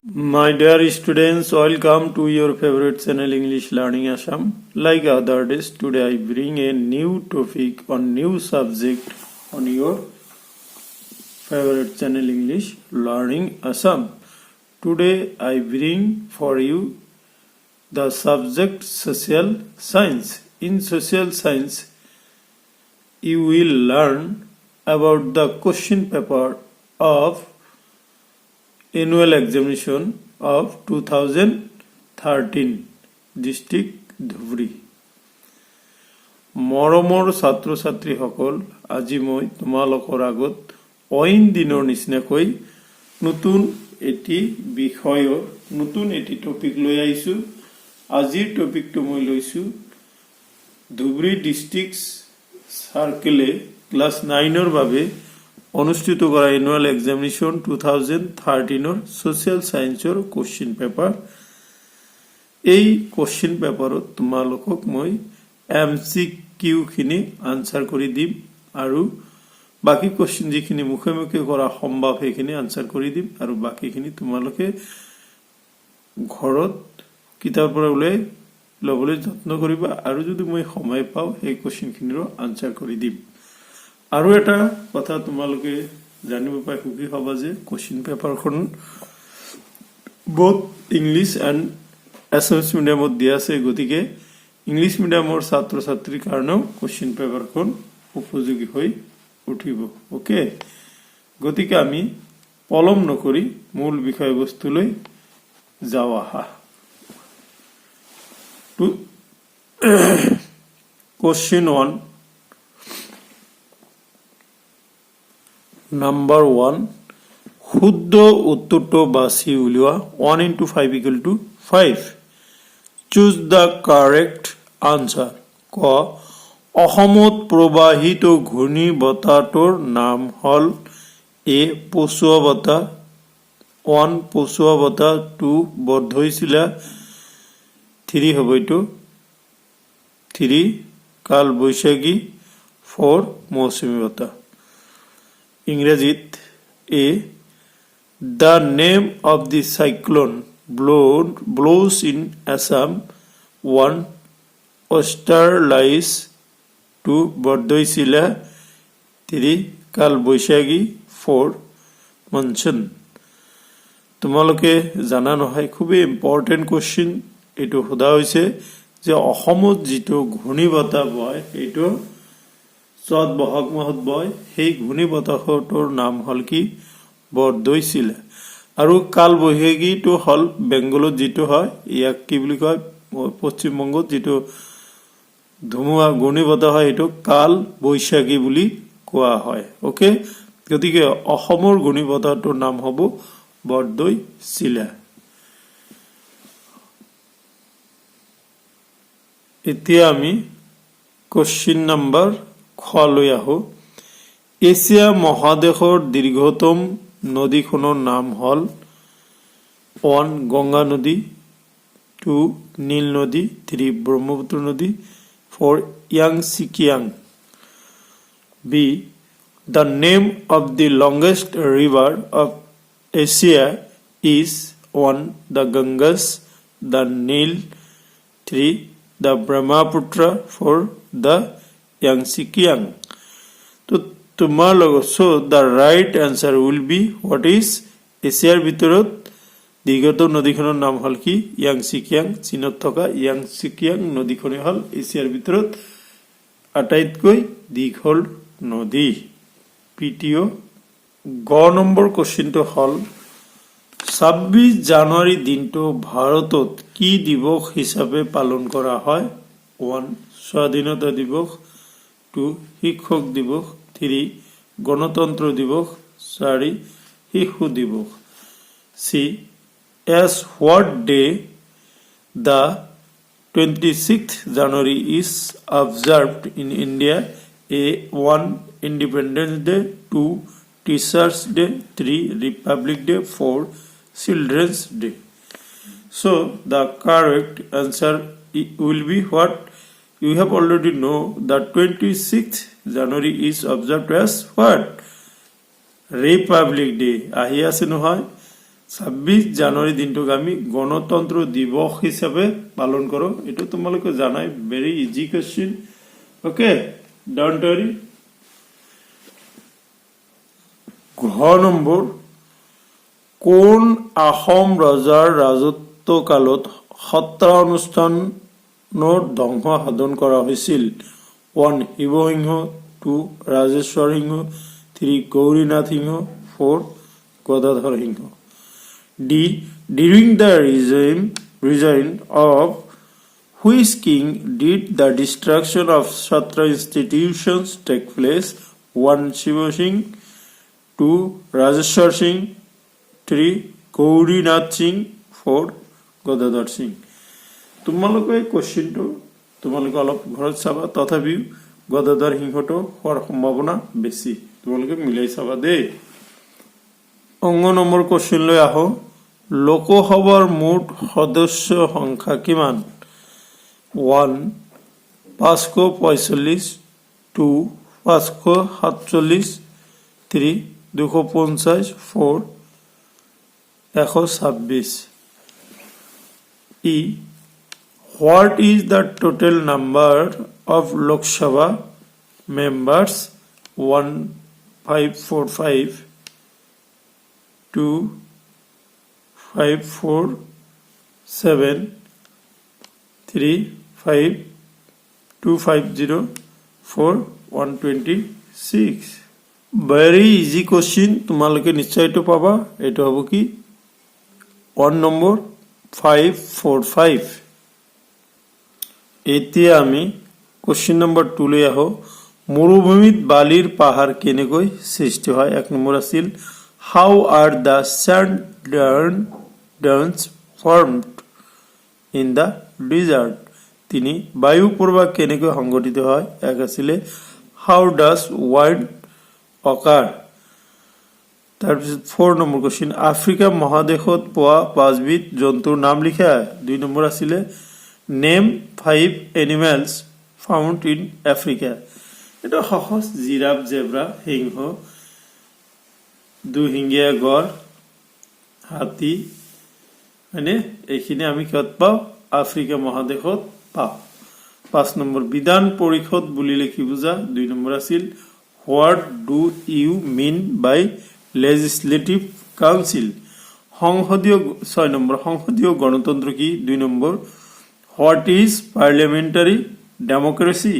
My dear students, welcome to your favorite channel English Learning Assam. Like other days, today I bring a new topic on new subject on your favorite channel English Learning Assam. Today I bring for you the subject social science. In social science, you will learn about the question paper of annual examination of 2013 district Dhubri. মৰমৰ ছাত্ৰ ছাত্ৰীসকল, আজি মই তোমালোকৰ আগত অইন দিনৰ নিচিনাকৈ নতুন এটি বিষয়ৰ নতুন এটি টপিক লৈ আহিছো। আজিৰ টপিকটো মই লৈছো ধুবুৰী ডিস্ট্ৰিক্ট সাৰ্কেলে ক্লাস 9ৰ বাবে অনুষ্ঠিত কৰা এনুৱেল এক্সামিনেশ্যন 2013ৰ সোশ্যাল সায়েন্সৰ কোশ্চেন পেপাৰ। এই কোশ্চেন পেপাৰত তোমালোকক মই এমসিকিউ খিনি আনসাৰ কৰি দিম আৰু বাকি কোশ্চেন যিখিনি মুখে মুখে কৰা সম্ভৱ সেইখিনি আনসাৰ কৰি দিম আৰু বাকিখিনি তোমালোকে ঘৰত কিতাপৰ পৰা উলাই লবলৈ যত্ন কৰিবা আৰু যদি মই সময় পাও এই কোশ্চেন খিনিৰ আনসাৰ কৰি দিম। আৰু এটা কথা তোমালোকে জানিব পাই খুকি হবা যে কোশ্চেন পেপাৰখন both ইংলিশ এন্ড এছএমএছ মিডিয়ামত দিয়া আছে, গতিকে ইংলিশ মিডিয়ামৰ ছাত্ৰ ছাত্ৰীৰ কাৰণেও কোশ্চেন পেপাৰখন উপযোগী হৈ উঠিব। ওকে, গতিকে আমি পলম নকৰি মূল বিষয়বস্তুলৈ যাও আহা। কোশ্চেন 1 Number 1, শুদ্ধ উত্তৰটো বাছি উলিওৱা। 1 into 5 equal to 5. Choose the correct answer. ক অসমত প্ৰবাহিত ঘূৰ্ণী বতাহটোৰ নাম হল এ পছুৱা বতাহ, 1 পছুৱা বতাহ, 2 বৰ্ধৈচিলা, 3 হ'ব এইটো 3 কাল বৈশাখী, 4 মৌচুমী বতাহ। ইংরেজিত এ the name of the cyclone blows in Assam, 1 Austerlitz, 2 বর্ধৈচিলা, 3 কাল বৈশাখী, 4 মনসুন। তোমালোকে জানা নহয় খুবই ইম্পৰ্টেন্ট কোশ্চেন এইটো সোধা হৈছে যে অসমত যিটো ঘূৰ্ণী বতাহ বয় এইটো চত বহাগ মাহত বয়, সেই ঘূৰ্ণী বতাহটোৰ নাম হল কি বৰ্ধৈচিলা। আৰু কাল বৈশাখীটো হল বেংগলত যিটো হয় ইয়াক কি বুলি কয়, পশ্চিমবংগত যিটো ধুমুহা ঘূৰ্ণী বতাহ হয় এইটো কাল বৈশাখী বুলি কোৱা হয়। ওকে, গতিকে অসমৰ ঘূৰ্ণী বতাহটোৰ নাম হ'ব বৰ্ধৈচিলা। এতিয়া আমি কোশ্চেন নাম্বাৰ খলৈ আহো। এছিয়া মহাদেশৰ দীৰ্ঘতম নদীখনৰ নাম হল 1 গংগা নদী, 2 নীল নদী, 3 ব্ৰহ্মপুত্ৰ নদী, 4 Yangtze Kiang. B The name of the longest river of Asia is 1 the Ganges, the Nile, 3 the Brahmaputra, 4 the Yangtze-Kiang. তো তোমাৰ লগত so the right answer will be what is এছিয়াৰ ভিতৰত দীৰ্ঘতম নদীখনৰ নাম হল কি ইয়াংচিকিয়াং। চীনত থকা ইয়াংচিকিয়াং নদীখনে হল এছিয়াৰ ভিতৰত আটাইতকৈ দীঘল নদী। পিটিও গ নম্বৰ কোশ্চেনটো হল 26 জানুৱাৰী দিনটো ভাৰতত কি দিৱস হিচাপে পালন কৰা হয়। 1 স্বাধীনতা দিৱস, 2 শিক্ষক দিৱস, 3 গণতন্ত্ৰ দিৱস, 4 শিশু দিৱস। সি as what day the 26th January is observed in India? A 1 Independence Day, 2 Teachers Day, 3 Republic Day, 4 Children's Day. So the correct answer will be what you have already know that 26th January is observed as what? Republic Day. আহি আছে নহয় 26 জানুৱাৰী দিনটোক আমি গণতন্ত্ৰ দিৱস হিচাপে পালন কৰো এটো তোমালোকে জানাই very easy question okay don't worry ঘ নম্বৰ কোন আহোম ৰজাৰ ৰাজত্বকালত সত্ৰ অনুষ্ঠানৰ ধ্বংস সাধন কৰা হৈছিল 1 শিৱসিংহ 2 ৰাজেশ্বৰ সিংহ 3 গৌৰীনাথ সিংহ 4 গদাধৰ সিংহ D. During the reign of which king did the destruction of Shatra institutions take place? 1. Shiva Singh 2. Rajeshwar Singh 3. Gaurinath Singh 4. Godadhar Singh তোমালোকে এই কোশ্চেনটো তোমালোকে অলপ ঘৰত চাবা তথাপি গদাধৰ সিংহটো হোৱাৰ সম্ভাৱনা বেছি তোমালোকে মিলাই চাবা দেই অংগ নম্বৰ কোশ্চেন লৈ আহো লোকসভাৰ মুঠ সদস্য সংখ্যা কিমান 1 545 2 547 3 250 4 126 E What is the total number of Lok Sabha members 1545 2 5 4 7 3 5 250 4 126 very easy question তোমালোকে নিশ্চয় তো পাবা এটা হ'ব কি 1 নম্বৰ 545 এতিয়া আমি কোশ্চেন নম্বৰ 2 লৈ আহো মৰুভূমিত বালিৰ পাহাৰ কেনেকৈ সৃষ্টি হয় এক নম্বৰ আছিল how are the sand dunes formed in the desert তিনি বায়ু প্ৰবাহ কেনেকৈ সংঘটিত হয় এক আছিল how does wind occur তাৰপিছত 4 নম্বৰ কোশ্চেন আফ্ৰিকা মহাদেশত পোৱা পাঁচবিধ জন্তুৰ নাম লিখা 2 নম্বৰ আছিল name 5 animals found in Africa এটা সহজ জিৰাফ জেব্ৰা সিংহ দুহিঙ্গিয়া গড় হাতী মানে এইখিনি আমি কত পাও আফ্ৰিকা মহাদেশত পাও 5 নম্বৰ বিধান পৰিষদ বুলিলে কি বুজা 2 নম্বৰ আছিল what do you mean by legislative council সংসদীয় 6 নম্বৰ সংসদীয় গণতন্ত্ৰ কি 2 number what is parliamentary democracy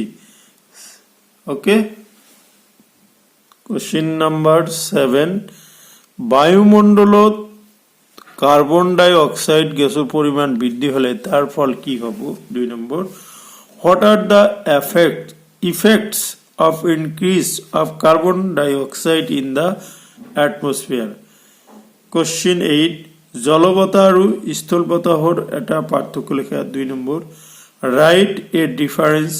okay question number 7 বায়ুমণ্ডলত কার্বন ডাই অক্সাইড গ্যাসের পরিমাণ বৃদ্ধি হলে তার ফল কি হবে 2 নম্বর what are the effects of increase of carbon dioxide in the atmosphere question 8 জলবতাহ আৰু স্থল বতাহৰ এটা পাৰ্থক্য লেখা 2 number write a difference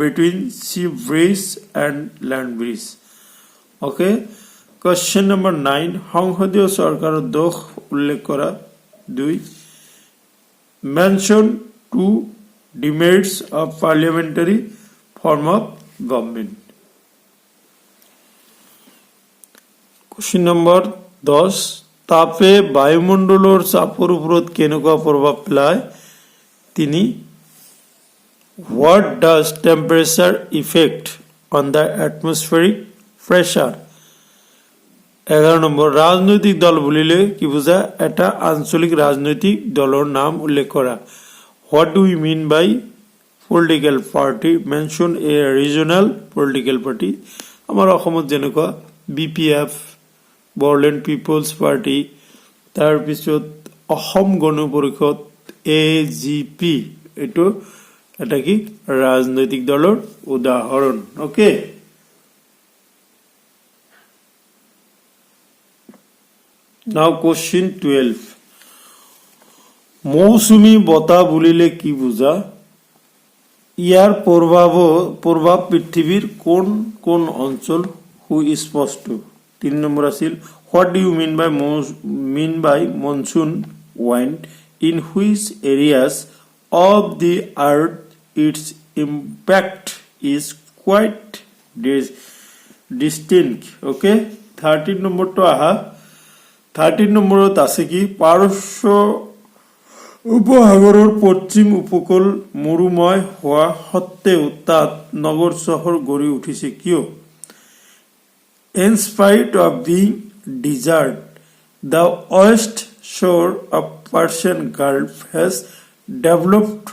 between sea breeze and land breeze okay question number 9 সংসদীয় চৰকাৰৰ দোষ উল্লেখ কৰা 2 mention two demerits of parliamentary form of government question number 10 তাপে বায়ুমণ্ডলৰ চাপৰ ওপৰত কেনেকুৱা প্ৰভাৱ পেলায় তিনি what does temperature affect on the atmospheric pressure 11 number ৰাজনৈতিক দল বুলিলে কি বুজা এটা আঞ্চলিক ৰাজনৈতিক দলৰ নাম উল্লেখ কৰা what do we mean by political party mention a regional political party আমাৰ অসমত যেনেকুৱা BPF বড়োলেণ্ড পিপলছ পাৰ্টি তাৰ পিছত অসম গণ পৰিষদ AGP এটো এটা কি ৰাজনৈতিক দলৰ উদাহৰণ ওকে Now question 12 মৌসুমী বতাহ বুলিলে কি বুজা ইয়াৰ প্ৰভাৱ পৃথিৱীৰ কোন কোন অঞ্চল সুস্পষ্ট 3 নম্বৰ আছিল what do you mean by monsoon wind in which areas of the earth its impact is quite distinct okay 13 number to aha 13 নম্বৰত আছে কি পাৰস্য উপসাগৰৰ পশ্চিম উপকূল মৰুময় হোৱা সত্ত্বেও তাত নগৰ চহৰ গঢ়ি উঠিছে কিয়? In spite of being desert, the west shore of Persian Gulf has developed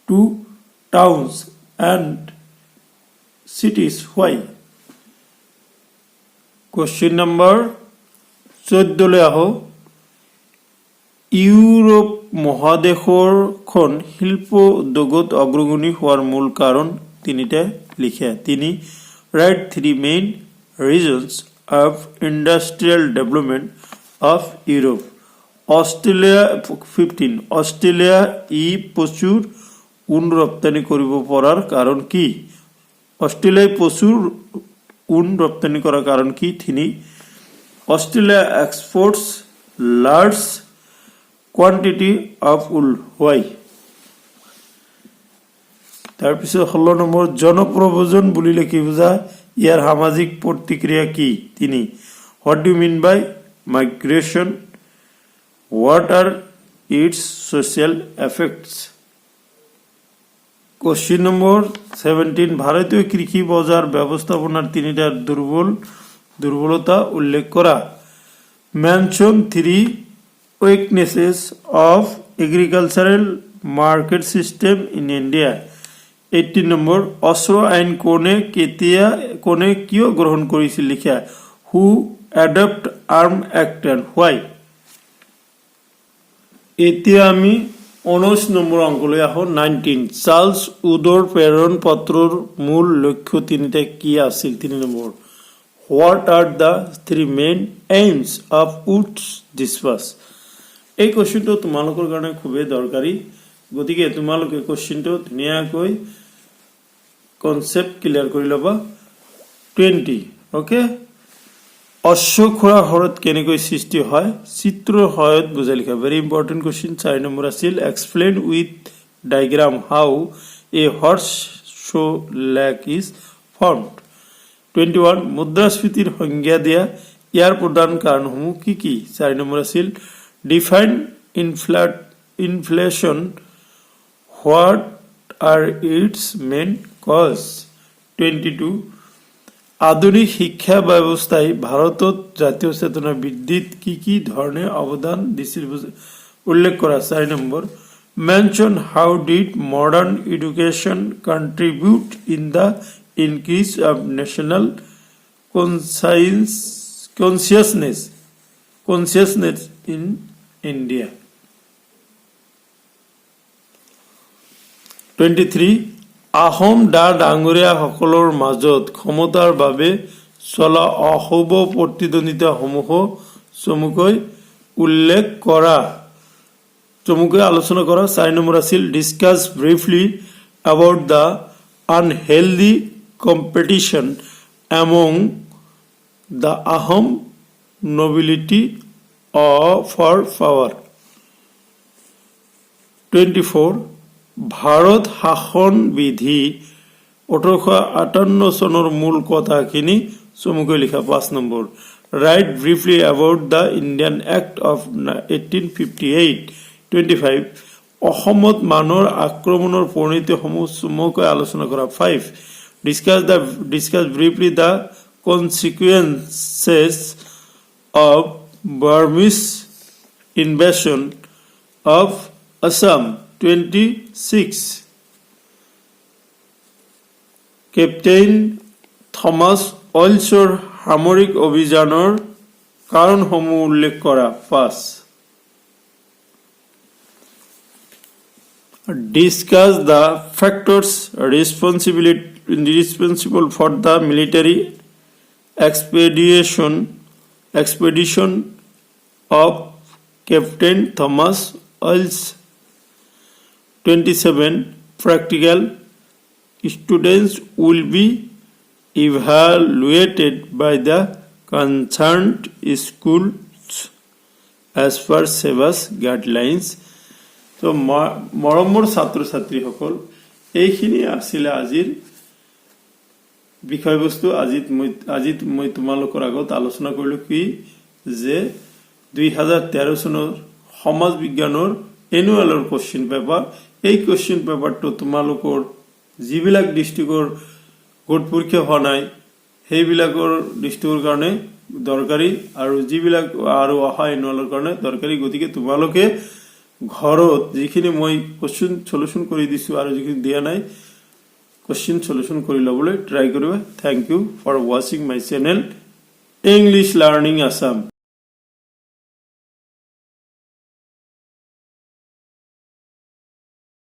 to towns and cities. Why? Question number 14 লৈ আহো ইউৰোপ মহাদেশখন শিল্প উদ্যোগত অগ্ৰগণী হোৱাৰ মূল কাৰণ তিনিটা লিখে তিনি write three main reasons of industrial development of Europe. Australia 15 Australia প্রচুর উন রপ্তানি কৰিব পৰাৰ কাৰণ কি? অস্ট্ৰেলিয়ায় প্ৰচুৰ উন ৰপ্তানি কৰাৰ কাৰণ কি? তিনি Australia exports large quantity of wool. Why? তাৰপিছত 16 নম্বৰ জনপ্ৰব্ৰজন বুলিলে কি বুজায়? ইয়াৰ সামাজিক প্ৰতিক্ৰিয়া কি? তিনি What do you mean by migration? What are its social effects? Question number 17 ভারতীয় কৃষি বজাৰ ব্যৱস্থাপনাৰ তিনিটা দুৰ্বলতা উল্লেখ কৰা Mention three weaknesses of agricultural market system in India. 18 number অস্ত্ৰ আইন কোনে কিয় গ্ৰহণ কৰিছিল লিখা Who adopt Arms Act and why? এতিয়া আমি 19 নম্বৰ অংকলৈ আহো 19 চাৰ্লছ উডৰ প্ৰেৰণ পত্ৰৰ মূল লক্ষ্য তিনিটা কি আছিল? 3 number What are the three main aims of Wood's dispatch? এই কোশ্চেনটো তোমালোকৰ কাৰণে খুবেই দৰকাৰী গতিকে তোমালোকে কোশ্চেনটো ধুনীয়াকৈ কনসেপ্ট ক্লিয়াৰ কৰি ল'বা 20 ওকে অশ্বখোৰা হৰত কেনেকৈ সৃষ্টি হয় চিত্ৰৰ সহায়ত বুজাই লিখা ভেৰি ইম্পৰ্টেন্ট কোশ্চেন 4 নম্বৰ আছিল explain with diagram how a horse shoe lake is formed 21 মুদ্ৰাস্ফীতিৰ সংজ্ঞা দিয়া ইয়াৰ প্ৰধান কাৰণসমূহ কি কি 4 নম্বৰ আছিল define inflation what are its main cause 22 আধুনিক শিক্ষা ব্যৱস্থাই ভাৰতত জাতীয় চেতনা বৃদ্ধিত কি ধৰণে অৱদান দিছিল উল্লেখ কৰা 4 number mention how did modern education contribute in the increase of national consciousness in India 23 Ahom ডাঙৰীয়া সকলৰ মাজত ক্ষমতাৰ বাবে চলা অশুভ প্ৰতিদ্বন্দিতা সমূহ চমুকৈ আলোচনা কৰা 4 নম্বৰ আছিল discuss briefly about the unhealthy competition among the Ahom nobility for power 24 Bharat শাসন বিধি 1858 চনৰ মূল কথাখিনি চমুকৈ লিখা 5 number write briefly about the Indian Act of 1858 25 অসমত মানৰ আক্ৰমণৰ পৰিণতিসমূহ চমুকৈ আলোচনা কৰা 5 discuss briefly the consequences of Burmese invasion of Assam 26 Captain Thomas Olsor সামৰিক অভিযানৰ কাৰণসমূহ উল্লেখ কৰা 5 discuss the factors responsible for the military expedition of Captain Thomas Olsor 27 practical students will be evaluated by the concerned schools as per SEBA's guidelines তো মৰমৰ ছাত্ৰ ছাত্ৰীসকল এইখিনি আছিল আজিৰ বিষয়বস্তু আজি মই তোমালোকৰ আগত আলোচনা কৰিলো কি যে 2013 চনৰ সমাজ বিজ্ঞানৰ এনুৱেলৰ কোৱেশ্চন পেপাৰ এই কোৱেশ্চন পেপাৰটো তোমালোকৰ যিবিলাক ডিস্ট্ৰিক্টৰ গোট পৰীক্ষা হোৱা নাই সেইবিলাকৰ ডিস্ট্ৰিক্টৰ কাৰণে দৰকাৰী আৰু যিবিলাক আৰু অহা এনুৱেলৰ কাৰণে দৰকাৰী গতিকে তোমালোকে ঘৰত যিখিনি মই কোৱেশ্চন সলিউশন কৰি দিছো আৰু যিখিনি দিয়া নাই কোৱেশ্চন সলিউশন কৰি লবলৈ ট্ৰাই কৰিবা thank you for watching my channel English learning Assam